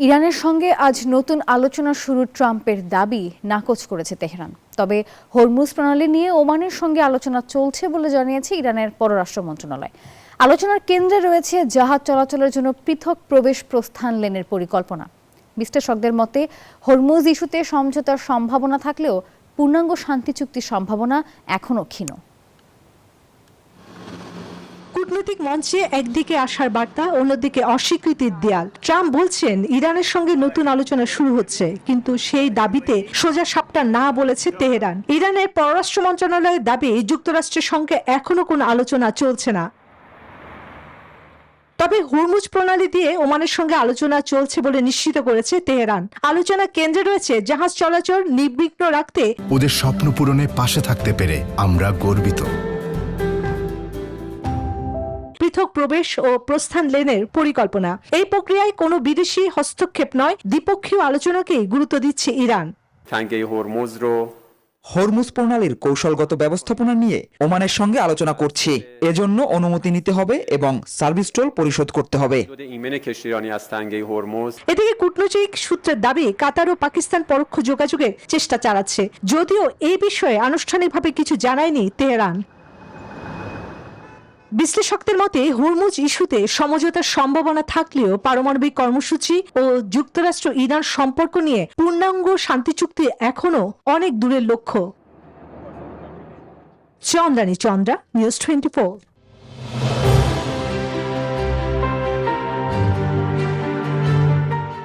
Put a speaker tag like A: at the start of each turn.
A: ইরানের সঙ্গে আজ নতুন আলোচনা শুরুর ট্রাম্পের দাবি নাকচ করেছে তেহরান। তবে হরমুজ প্রণালী নিয়ে ওমানের সঙ্গে আলোচনা চলছে বলে জানিয়েছে ইরানের পররাষ্ট্র মন্ত্রণালয়। আলোচনার কেন্দ্রে রয়েছে জাহাজ চলাচলের জন্য পৃথক প্রবেশ প্রস্থান লেনের পরিকল্পনা। বিশ্লেষকদের মতে হরমুজ ইস্যুতে সমঝোতার সম্ভাবনা থাকলেও পূর্ণাঙ্গ শান্তি চুক্তির সম্ভাবনা এখনও ক্ষীণ।
B: কূটনৈতিক মঞ্চে একদিকে আশার বার্তা, অন্যদিকে অস্বীকৃতির দেয়াল। ট্রাম্প বলছেন ইরানের সঙ্গে নতুন আলোচনা শুরু হচ্ছে, কিন্তু সেই দাবিতে সোজা সাপটা না বলেছে তেহরান। ইরানের পররাষ্ট্র মন্ত্রণালয়ের দাবি যুক্তরাষ্ট্রের সঙ্গে এখনো কোনো আলোচনা চলছে না। তবে হরমুজ প্রণালী দিয়ে ওমানের সঙ্গে আলোচনা চলছে বলে নিশ্চিত করেছে তেহরান। আলোচনা কেন্দ্রে রয়েছে জাহাজ চলাচল নির্বিঘ্ন রাখতে
C: ওদের স্বপ্ন পূরণে পাশে থাকতে পেরে আমরা গর্বিত।
B: পৃথক প্রবেশ ও প্রস্থান লেনের পরিকল্পনা। এই প্রক্রিয়ায় কোনো বিদেশি হস্তক্ষেপ নয়, দ্বিপক্ষীয় আলোচনাকেই গুরুত্ব দিচ্ছে ইরান।
D: হরমুজ প্রণালীর কৌশলগত ব্যবস্থাপনা নিয়ে ওমানের সঙ্গে আলোচনা করছি। এজন্য অনুমতি নিতে হবে এবং সার্ভিস টোল পরিশোধ করতে হবে।
B: এদিকে কূটনৈতিক সূত্রের দাবি কাতার ও পাকিস্তান পরোক্ষ যোগাযোগের চেষ্টা চালাচ্ছে, যদিও এই বিষয়ে আনুষ্ঠানিকভাবে কিছু জানায়নি তেহরান। বিশ্লেষকদের মতে হরমুজ ইস্যুতে সমঝোতার সম্ভাবনা থাকলেও পারমাণবিক কর্মসূচি ও যুক্তরাষ্ট্র ইরান সম্পর্ক নিয়ে পূর্ণাঙ্গ শান্তি চুক্তি এখনো অনেক দূরের লক্ষ্য। চন্দ্রানী চন্দ্রা, নিউজ 24।